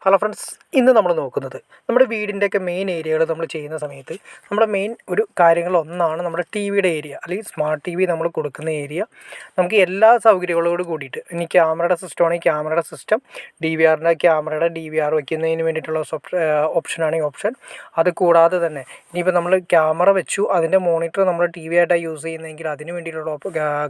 Hello friends, ഇന്ന് നമ്മൾ നോക്കുന്നത് നമ്മുടെ വീടിൻ്റെയൊക്കെ മെയിൻ ഏരിയകൾ നമ്മൾ ചെയ്യുന്ന സമയത്ത് നമ്മുടെ മെയിൻ ഒരു കാര്യങ്ങളൊന്നാണ് നമ്മുടെ ടി വിയുടെ ഏരിയ അല്ലെങ്കിൽ സ്മാർട്ട് ടി വി നമ്മൾ കൊടുക്കുന്ന ഏരിയ. നമുക്ക് എല്ലാ സൗകര്യങ്ങളോട് കൂടിയിട്ട് ഇനി ക്യാമറയുടെ സിസ്റ്റം ആണെങ്കിൽ ക്യാമറയുടെ സിസ്റ്റം, ക്യാമറയുടെ ഡി വി ആർ വയ്ക്കുന്നതിന് വേണ്ടിയിട്ടുള്ള ഓപ്ഷനാണെങ്കിൽ ഓപ്ഷൻ. അത് കൂടാതെ തന്നെ ഇനിയിപ്പോൾ നമ്മൾ ക്യാമറ വെച്ചു അതിൻ്റെ മോണിറ്റർ നമ്മൾ ടി വി ആയിട്ടാണ് യൂസ് ചെയ്യുന്നതെങ്കിൽ അതിന് വേണ്ടിയിട്ടുള്ള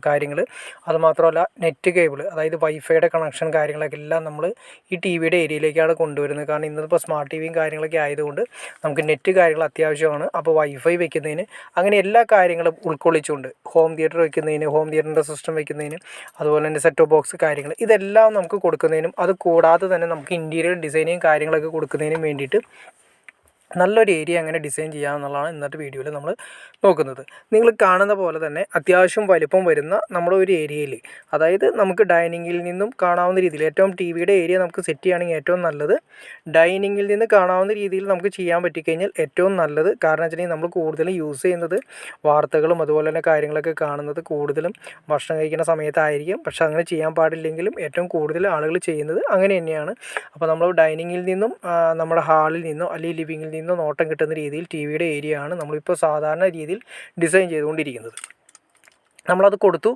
കാര്യങ്ങൾ. അതുമാത്രമല്ല നെറ്റ് കേബിൾ, അതായത് വൈഫൈയുടെ കണക്ഷൻ കാര്യങ്ങളൊക്കെ എല്ലാം നമ്മൾ ഈ ടി വിയുടെ ഏരിയയിലേക്കാണ് കൊണ്ടുവരുന്നത്. കാരണം ഇന്നിപ്പോൾ സ്മാർട്ട് ടി വിയും കാര്യങ്ങളൊക്കെ ആയതുകൊണ്ട് നമുക്ക് നെറ്റ് കാര്യങ്ങൾ അത്യാവശ്യമാണ്. അപ്പോൾ വൈഫൈ വെക്കുന്നതിന് അങ്ങനെ എല്ലാ കാര്യങ്ങളും ഉൾക്കൊള്ളിച്ചുകൊണ്ട് ഹോം തിയേറ്റർ വെക്കുന്നതിന്, ഹോം തിയേറ്ററിൻ്റെ സിസ്റ്റം വെക്കുന്നതിന്, അതുപോലെ തന്നെ സെറ്റ് ടോപ്പ് ബോക്സ് കാര്യങ്ങൾ ഇതെല്ലാം നമുക്ക് കൊടുക്കുന്നതിനും അത് കൂടാതെ തന്നെ നമുക്ക് ഇൻറ്റീരിയർ ഡിസൈനിങ് കാര്യങ്ങളൊക്കെ കൊടുക്കുന്നതിനും വേണ്ടിയിട്ട് നല്ലൊരു ഏരിയ എങ്ങനെ ഡിസൈൻ ചെയ്യാമെന്നുള്ളതാണ് ഇന്നത്തെ വീഡിയോയിൽ നമ്മൾ നോക്കുന്നത്. നിങ്ങൾ കാണുന്ന പോലെ തന്നെ അത്യാവശ്യം വലിപ്പം വരുന്ന നമ്മുടെ ഒരു ഏരിയയിൽ, അതായത് നമുക്ക് ഡൈനിങ്ങിൽ നിന്നും കാണാവുന്ന രീതിയിൽ ഏറ്റവും ടി വിയുടെ ഏരിയ നമുക്ക് സെറ്റ് ചെയ്യുകയാണെങ്കിൽ ഏറ്റവും നല്ലത് ഡൈനിങ്ങിൽ നിന്ന് കാണാവുന്ന രീതിയിൽ നമുക്ക് ചെയ്യാൻ പറ്റിക്കഴിഞ്ഞാൽ ഏറ്റവും നല്ലത്. കാരണം വെച്ചിട്ടുണ്ടെങ്കിൽ നമ്മൾ കൂടുതലും യൂസ് ചെയ്യുന്നത് വാർത്തകളും അതുപോലെ തന്നെ കാര്യങ്ങളൊക്കെ കാണുന്നത് കൂടുതലും ഭക്ഷണം കഴിക്കുന്ന സമയത്തായിരിക്കും. പക്ഷേ അങ്ങനെ ചെയ്യാൻ പാടില്ലെങ്കിലും ഏറ്റവും കൂടുതൽ ആളുകൾ ചെയ്യുന്നത് അങ്ങനെ തന്നെയാണ്. അപ്പോൾ നമ്മൾ ഡൈനിങ്ങിൽ നിന്നും നമ്മുടെ ഹാളിൽ നിന്നോ അല്ലെങ്കിൽ ലിവിങ്ങിൽ നിന്നോ നോട്ടം കിട്ടുന്ന രീതിയിൽ ടി വിയുടെ ഏരിയ ആണ് നമ്മളിപ്പോൾ സാധാരണ രീതിയിൽ ഡിസൈൻ ചെയ്തുകൊണ്ടിരിക്കുന്നത്. നമ്മളത് കൊടുത്തു.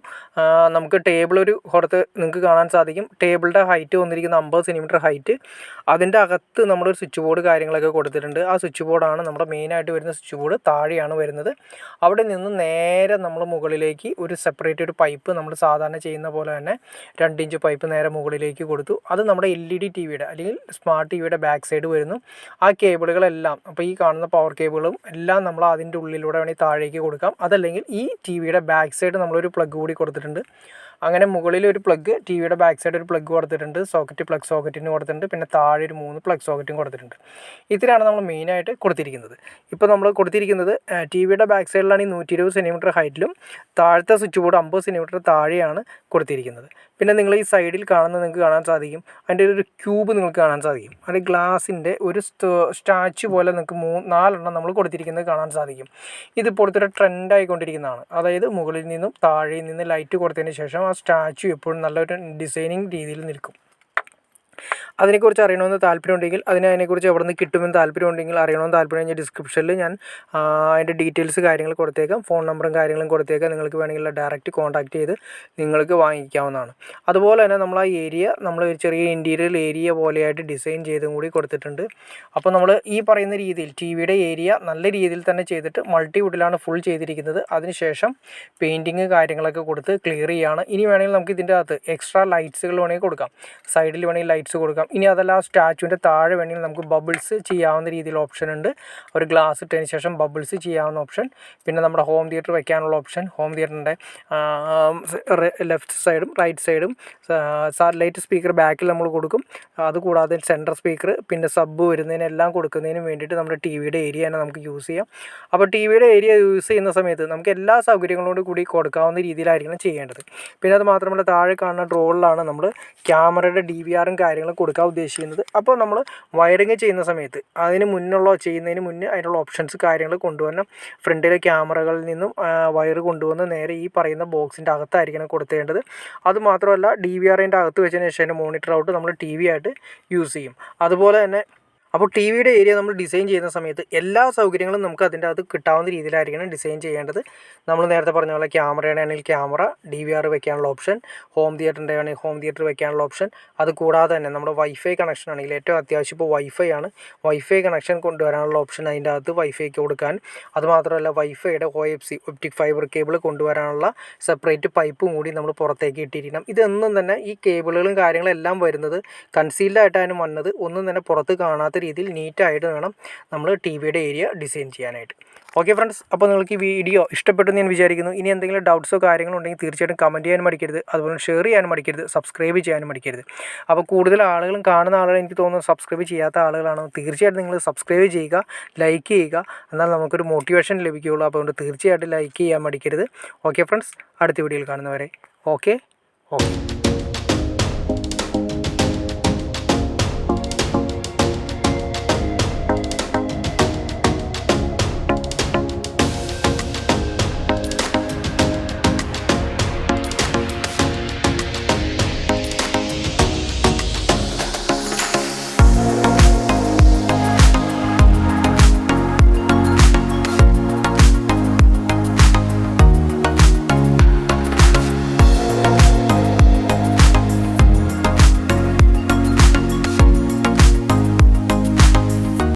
നമുക്ക് ടേബിൾ ഒരു പുറത്ത് നിങ്ങൾക്ക് കാണാൻ സാധിക്കും. ടേബിളിൻ്റെ ഹൈറ്റ് വന്നിരിക്കുന്ന 50 സെൻറ്റിമീറ്റർ ഹൈറ്റ്. അതിൻ്റെ അകത്ത് നമ്മളൊരു സ്വിച്ച് ബോർഡ് കാര്യങ്ങളൊക്കെ കൊടുത്തിട്ടുണ്ട്. ആ സ്വിച്ച് ബോർഡാണ് നമ്മുടെ മെയിനായിട്ട് വരുന്ന സ്വിച്ച് ബോർഡ്. താഴെയാണ് വരുന്നത്. അവിടെ നിന്ന് നേരെ നമ്മൾ മുകളിലേക്ക് ഒരു സെപ്പറേറ്റ് ഒരു പൈപ്പ് നമ്മൾ സാധാരണ ചെയ്യുന്ന പോലെ തന്നെ 2 ഇഞ്ച് പൈപ്പ് നേരെ മുകളിലേക്ക് കൊടുത്തു. അത് നമ്മുടെ LED ടി വിയുടെ അല്ലെങ്കിൽ സ്മാർട്ട് ടി വിയുടെ ബാക്ക് സൈഡ് വരുന്നു. ആ കേബിളുകളെല്ലാം, അപ്പോൾ ഈ കാണുന്ന പവർ കേബിളും എല്ലാം നമ്മൾ അതിൻ്റെ ഉള്ളിലൂടെ വേണമെങ്കിൽ താഴേക്ക് കൊടുക്കാം. അതല്ലെങ്കിൽ ഈ ടി വിയുടെ ബാക്ക് സൈഡ് നമ്മളൊരു പ്ലഗ് കൂടി കൊടുത്തിട്ടുണ്ട്. അങ്ങനെ മുകളിൽ ഒരു പ്ലഗ്, ടി വിയുടെ ബാക്ക് സൈഡ് ഒരു പ്ലഗ് കൊടുത്തിട്ടുണ്ട്, പ്ലഗ് സോക്കറ്റിന് കൊടുത്തിട്ടുണ്ട്. പിന്നെ താഴെ ഒരു 3 പ്ലഗ് സോക്കറ്റും കൊടുത്തിട്ടുണ്ട്. ഇതിലാണ് നമ്മൾ മെയിനായിട്ട് കൊടുത്തിരിക്കുന്നത്. ഇപ്പോൾ നമ്മൾ കൊടുത്തിരിക്കുന്നത് ടി വിയുടെ ബാക്ക് സൈഡിലാണെങ്കിൽ 120 സെൻറ്റിമീറ്റർ ഹൈറ്റിലും താഴത്തെ സ്വിച്ച് ബോർഡ് 50 സെൻറ്റിമീറ്റർ താഴെയാണ് കൊടുത്തിരിക്കുന്നത്. പിന്നെ നിങ്ങൾ ഈ സൈഡിൽ കാണുന്നത് നിങ്ങൾക്ക് കാണാൻ സാധിക്കും, അതിൻ്റെ ഒരു ക്യൂബ് നിങ്ങൾക്ക് കാണാൻ സാധിക്കും. അത് ഗ്ലാസിൻ്റെ ഒരു സ്റ്റാച്ചു പോലെ നിങ്ങൾക്ക് 4 നമ്മൾ കൊടുത്തിരിക്കുന്നത് കാണാൻ സാധിക്കും. ഇതിപ്പോൾ ഒരു ട്രെൻഡായിക്കൊണ്ടിരിക്കുന്നതാണ്. അതായത് മുകളിൽ നിന്നും താഴെയിൽ നിന്ന് ലൈറ്റ് കൊടുത്തതിന് ശേഷം ആ സ്റ്റാച്ചു എപ്പോഴും നല്ലൊരു ഡിസൈനിങ് രീതിയിൽ നിൽക്കും. അതിനെക്കുറിച്ച് അറിയണമെന്ന് താല്പര്യമുണ്ടെങ്കിൽ അതിനെക്കുറിച്ച് എവിടെ നിന്ന് കിട്ടുമെന്ന് താല്പര്യമുണ്ടെങ്കിൽ അറിയണമെന്ന് താല്പര്യം ഡിസ്ക്രിപ്ഷനിൽ ഞാൻ അതിൻ്റെ ഡീറ്റെയിൽസ് കാര്യങ്ങൾ കൊടുത്തേക്കാം. ഫോൺ നമ്പറും കാര്യങ്ങളും കൊടുത്തേക്കാം. നിങ്ങൾക്ക് വേണമെങ്കിൽ ഡയറക്റ്റ് കോൺടാക്ട് ചെയ്ത് നിങ്ങൾക്ക് വാങ്ങിക്കാവുന്നതാണ്. അതുപോലെ തന്നെ നമ്മൾ ആ ഏരിയ നമ്മൾ ഒരു ചെറിയ ഇൻറ്റീരിയർ ഏരിയ പോലെയായിട്ട് ഡിസൈൻ ചെയ്തും കൂടി കൊടുത്തിട്ടുണ്ട്. അപ്പോൾ നമ്മൾ ഈ പറയുന്ന രീതിയിൽ ടി വിയുടെ ഏരിയ നല്ല രീതിയിൽ തന്നെ ചെയ്തിട്ട് മൾട്ടിവുഡിലാണ് ഫുൾ ചെയ്തിരിക്കുന്നത്. അതിനുശേഷം പെയിൻറ്റിങ് കാര്യങ്ങളൊക്കെ കൊടുത്ത് ക്ലിയർ ചെയ്യുകയാണ്. ഇനി വേണമെങ്കിൽ നമുക്ക് ഇതിൻ്റെ അകത്ത് എക്സ്ട്രാ ലൈറ്റ്സുകൾ വേണമെങ്കിൽ കൊടുക്കാം. സൈഡിൽ വേണമെങ്കിൽ ലൈറ്റ്സ് കൊടുക്കാം. ഇനി അതല്ല സ്റ്റാച്ചുവിൻ്റെ താഴെ വേണമെങ്കിൽ നമുക്ക് ബബിൾസ് ചെയ്യാവുന്ന രീതിയിൽ ഓപ്ഷൻ ഉണ്ട്. ഒരു ഗ്ലാസ് ഇട്ടതിന് ശേഷം ബബിൾസ് ചെയ്യാവുന്ന ഓപ്ഷൻ. പിന്നെ നമ്മുടെ ഹോം തിയേറ്റർ വെക്കാനുള്ള ഓപ്ഷൻ. ഹോം തിയേറ്ററിൻ്റെ ലെഫ്റ്റ് സൈഡും റൈറ്റ് സൈഡും സാറ്റലൈറ്റ് സ്പീക്കർ ബാക്കിൽ നമ്മൾ കൊടുക്കും. അതുകൂടാതെ സെൻട്രൽ സ്പീക്കർ, പിന്നെ സബ് വരുന്നതിനെല്ലാം കൊടുക്കുന്നതിനും വേണ്ടിയിട്ട് നമ്മുടെ ടി വിയുടെ ഏരിയ തന്നെ നമുക്ക് യൂസ് ചെയ്യാം. അപ്പോൾ ടി വിയുടെ ഏരിയ യൂസ് ചെയ്യുന്ന സമയത്ത് നമുക്ക് എല്ലാ സൗകര്യങ്ങളോട് കൂടി കൊടുക്കാവുന്ന രീതിയിലായിരിക്കണം ചെയ്യേണ്ടത്. പിന്നെ അത് മാത്രമല്ല താഴെ കാണുന്ന ഡ്രോളിലാണ് നമ്മൾ ക്യാമറയുടെ DVRും കാര്യങ്ങളും കൊടുക്കാൻ ഉദ്ദേശിക്കുന്നത്. അപ്പോൾ നമ്മൾ വയറിങ് ചെയ്യുന്ന സമയത്ത് ചെയ്യുന്നതിന് മുന്നേ അതിനുള്ള ഓപ്ഷൻസ് കാര്യങ്ങൾ കൊണ്ടുവരണം. ഫ്രണ്ടിലെ ക്യാമറകളിൽ നിന്നും വയർ കൊണ്ടുവന്ന് നേരെ ഈ പറയുന്ന ബോക്സിൻ്റെ അകത്തായിരിക്കണം കൊടുത്തേണ്ടത്. അതുമാത്രമല്ല DVRൻ്റെ അകത്ത് വെച്ചതിന് ശേഷം അതിൻ്റെ മോണിറ്റർ ഔട്ട് നമ്മൾ ടി വി ആയിട്ട് യൂസ് ചെയ്യും. അതുപോലെ തന്നെ അപ്പോൾ ടി വിയുടെ ഏരിയ നമ്മൾ ഡിസൈൻ ചെയ്യുന്ന സമയത്ത് എല്ലാ സൗകര്യങ്ങളും നമുക്ക് അതിൻ്റെ അകത്ത് കിട്ടാവുന്ന രീതിയിലായിരിക്കണം ഡിസൈൻ ചെയ്യേണ്ടത്. നമ്മൾ നേരത്തെ പറഞ്ഞ പോലെ ക്യാമറയുടെ ആണെങ്കിൽ ക്യാമറ, DVR വെക്കാനുള്ള ഓപ്ഷൻ, ഹോം തിയേറ്ററിൻ്റെ ആണെങ്കിൽ ഹോം തിയേറ്റർ വെക്കാനുള്ള ഓപ്ഷൻ. അത് കൂടാതെ തന്നെ നമ്മുടെ വൈഫൈ കണക്ഷൻ ആണെങ്കിൽ ഏറ്റവും അത്യാവശ്യം ഇപ്പോൾ വൈഫൈ ആണ്. വൈഫൈ കണക്ഷൻ കൊണ്ടുവരാനുള്ള ഓപ്ഷൻ അതിൻ്റെ അകത്ത് വൈഫൈക്ക് കൊടുക്കാൻ. അതുമാത്രമല്ല വൈഫൈയുടെ OFC ഒപ്റ്റിക് ഫൈബർ കേബിൾ കൊണ്ടുവരാനുള്ള സെപ്പറേറ്റ് പൈപ്പും കൂടി നമ്മൾ പുറത്തേക്ക് ഇട്ടിരിക്കണം. ഇതൊന്നും തന്നെ ഈ കേബിളുകളും കാര്യങ്ങളെല്ലാം വരുന്നത് കൺസീൽഡ് ആയിട്ടാണ് വന്നത്. ഒന്നും തന്നെ പുറത്ത് കാണാത്ത രീതിയിൽ നീറ്റായിട്ട് വേണം നമ്മൾ ടി വിയുടെ ഏരിയ ഡിസൈൻ ചെയ്യാനായിട്ട്. ഓക്കെ ഫ്രണ്ട്സ്, അപ്പോൾ നിങ്ങൾക്ക് ഈ വീഡിയോ ഇഷ്ടപ്പെട്ടെന്ന് ഞാൻ വിചാരിക്കുന്നു. ഇനി എന്തെങ്കിലും ഡൗട്ട്സോ കാര്യങ്ങളോ ഉണ്ടെങ്കിൽ തീർച്ചയായിട്ടും കമൻറ്റ് ചെയ്യാനും മടിക്കരുത്. അതുപോലെ ഷെയർ ചെയ്യാനും മടിക്കരുത്. സബ്സ്ക്രൈബ് ചെയ്യാനും മടിക്കരുത്. അപ്പോൾ കൂടുതൽ ആളുകളും കാണുന്ന ആളുകൾ എനിക്ക് തോന്നുന്നു സബ്സ്ക്രൈബ് ചെയ്യാത്ത ആളുകളാണ്. തീർച്ചയായിട്ടും നിങ്ങൾ സബ്സ്ക്രൈബ് ചെയ്യുക, ലൈക്ക് ചെയ്യുക. എന്നാൽ നമുക്കൊരു മോട്ടിവേഷൻ ലഭിക്കുകയുള്ളൂ. അപ്പോൾ അതുകൊണ്ട് തീർച്ചയായിട്ടും ലൈക്ക് ചെയ്യാൻ മടിക്കരുത്. ഓക്കെ ഫ്രണ്ട്സ്, അടുത്ത വീഡിയോയിൽ കാണുന്നവരെ ഓക്കെ.